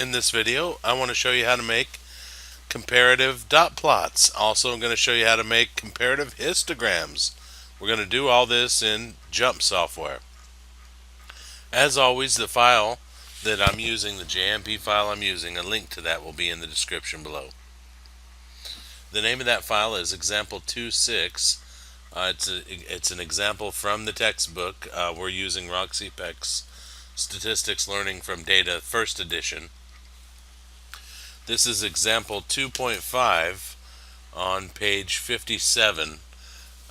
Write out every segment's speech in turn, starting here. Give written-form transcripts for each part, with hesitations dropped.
In this video, I want to show you how to make comparative dot plots. Also, I'm going to show you how to make comparative histograms. We're going to do all this in JMP software. As always, the file that I'm using, the JMP file I'm using, a link to that will be in the description below. The name of that file is example26. It's an example from the textbook. We're using Roxy Peck's Statistics Learning from Data First Edition. This is example 2.5 on page 57,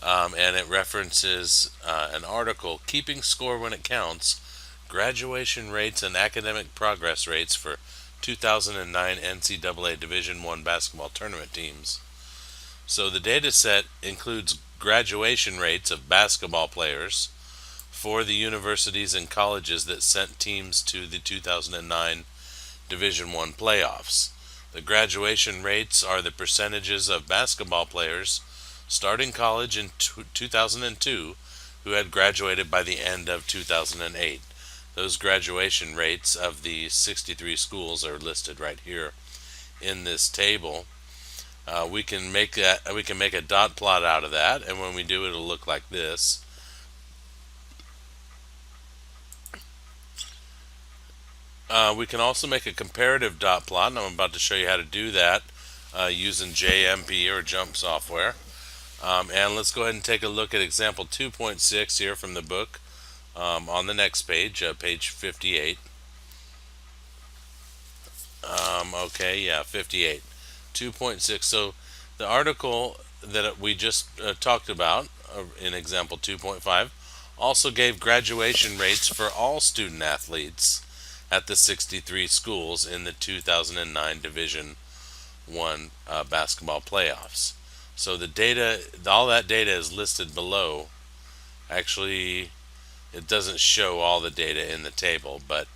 and it references an article, Keeping Score When It Counts, Graduation Rates and Academic Progress Rates for 2009 NCAA Division I Basketball Tournament Teams. So the data set includes graduation rates of basketball players for the universities and colleges that sent teams to the 2009 Division I playoffs. The graduation rates are the percentages of basketball players starting college in 2002 who had graduated by the end of 2008. Those graduation rates of the 63 schools are listed right here in this table. We can make a dot plot out of that, and when we do, it'll look like this. We can also make a comparative dot plot, and I'm about to show you how to do that using JMP or JMP software. And let's go ahead and take a look at example 2.6 here from the book on the next page, page 58. 58. 2.6. So the article that we just talked about in example 2.5 also gave graduation rates for all student athletes at the 63 schools in the 2009 Division I basketball playoffs. So the data, all that data is listed below. Actually, it doesn't show all the data in the table, but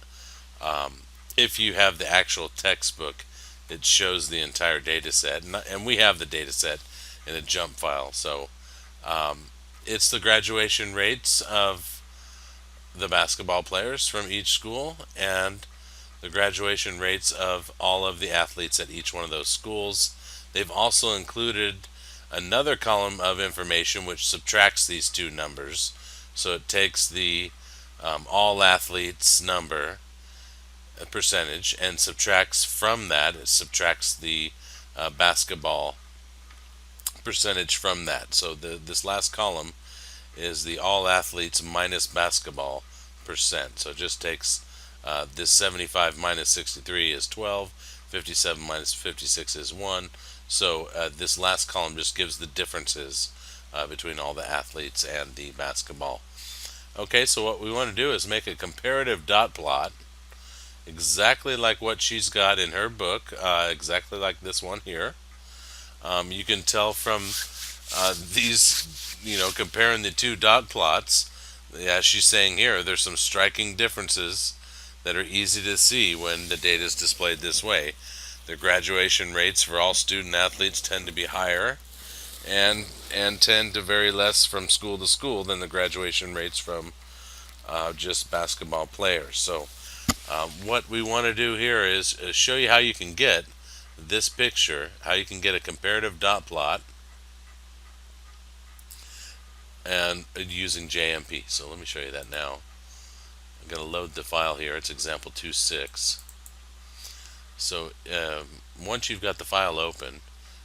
if you have the actual textbook, it shows the entire data set, and we have the data set in a JMP file. So it's the graduation rates of the basketball players from each school and the graduation rates of all of the athletes at each one of those schools. They've also included another column of information which subtracts these two numbers. So it takes the all athletes number percentage and subtracts from that. It subtracts the basketball percentage from that. So this last column is the all athletes minus basketball percent. So it just takes this 75 minus 63 is 12, 57 minus 56 is 1. So this last column just gives the differences between all the athletes and the basketball. Okay, so what we want to do is make a comparative dot plot exactly like what she's got in her book, exactly like this one here. You can tell from these, comparing the two dot plots, as she's saying here, there's some striking differences that are easy to see when the data is displayed this way. The graduation rates for all student athletes tend to be higher and tend to vary less from school to school than the graduation rates from just basketball players. So what we want to do here is show you how you can get this picture, how you can get a comparative dot plot and using JMP. So let me show you that now. I'm going to load the file here. It's example 2.6. So once you've got the file open,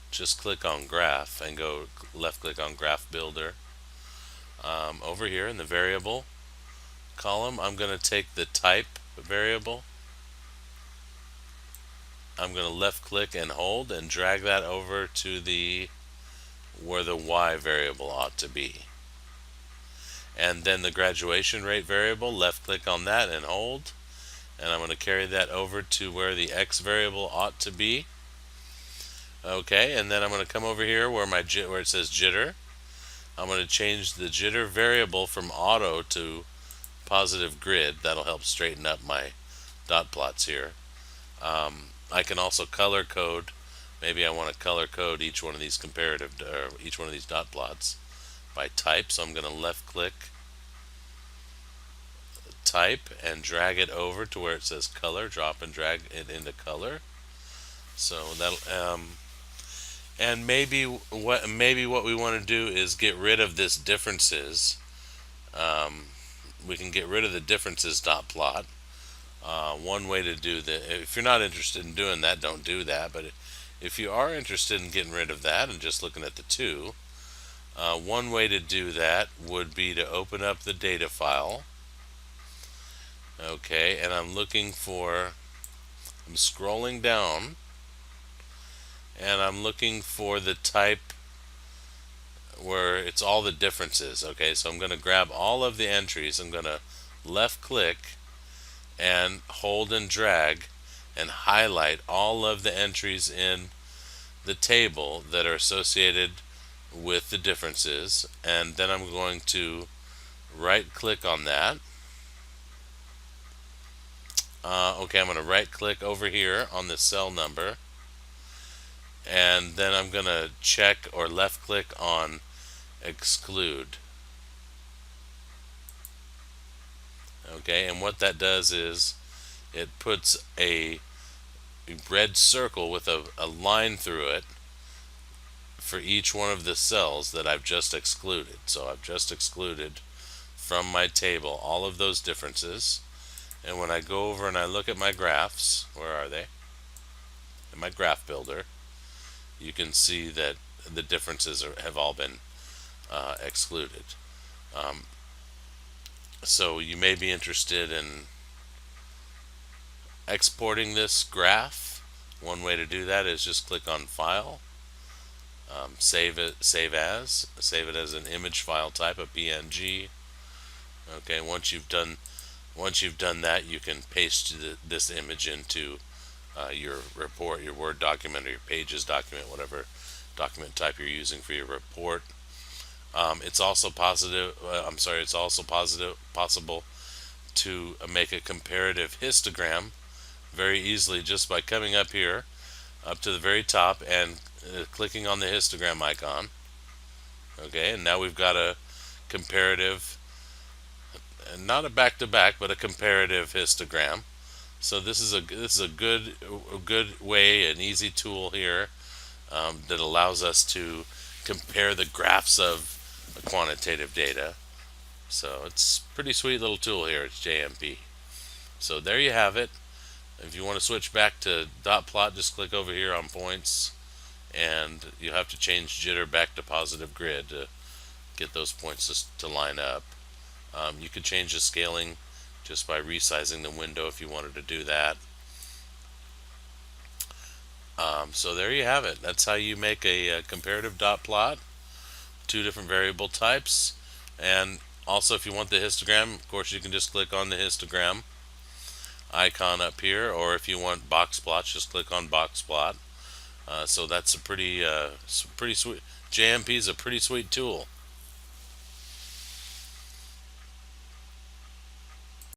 just click on Graph and go left click on Graph Builder. Over here in the variable column, I'm going to take the type variable. I'm going to left click and hold and drag that over to where the Y variable ought to be. And then the graduation rate variable, left click on that and hold. And I'm going to carry that over to where the X variable ought to be. Okay, and then I'm going to come over here where it says jitter. I'm going to change the jitter variable from auto to positive grid. That'll help straighten up my dot plots here. I can also color code. Maybe I want to color code each one of these each one of these dot plots by type. So I'm going to left click type and drag it over to where it says color, drop and drag it into color. So that'll and maybe what we want to do is get rid of this differences. We can get rid of the differences dot plot. One way to do that, if you're not interested in doing that, don't do that. But if you are interested in getting rid of that and just looking at the two, one way to do that would be to open up the data file. Okay, and I'm scrolling down, and I'm looking for the type where it's all the differences. Okay, so I'm going to grab all of the entries. I'm going to left click and hold and drag and highlight all of the entries in the table that are associated with the differences, and then I'm going to right click on that. Okay, I'm going to right click over here on the cell number, and then I'm going to check or left click on exclude. Okay, and what that does is it puts a red circle with a line through it for each one of the cells that I've just excluded. So I've just excluded from my table all of those differences. And when I go over and I look at my graphs, where are they? In my graph builder, you can see that the differences have all been excluded. So you may be interested in exporting this graph. One way to do that is just click on File, save it as an image file type, a PNG. Okay, once you've done that, you can paste this image into your report, your Word document, or your Pages document, whatever document type you're using for your report. It's also possible to make a comparative histogram very easily just by coming up here, up to the very top, and clicking on the histogram icon. Okay, and now we've got a comparative, not a back-to-back, but a comparative histogram. So this is a good way, an easy tool here that allows us to compare the graphs of quantitative data. So it's a pretty sweet little tool here. It's JMP. So there you have it. If you want to switch back to dot plot, just click over here on points, and you have to change jitter back to positive grid to get those points to line up. You could change the scaling just by resizing the window if you wanted to do that. So there you have it. That's how you make a comparative dot plot, two different variable types. And also, if you want the histogram, of course, you can just click on the histogram icon up here, or if you want box plots, just click on box plot. So that's a pretty sweet. JMP is a pretty sweet tool.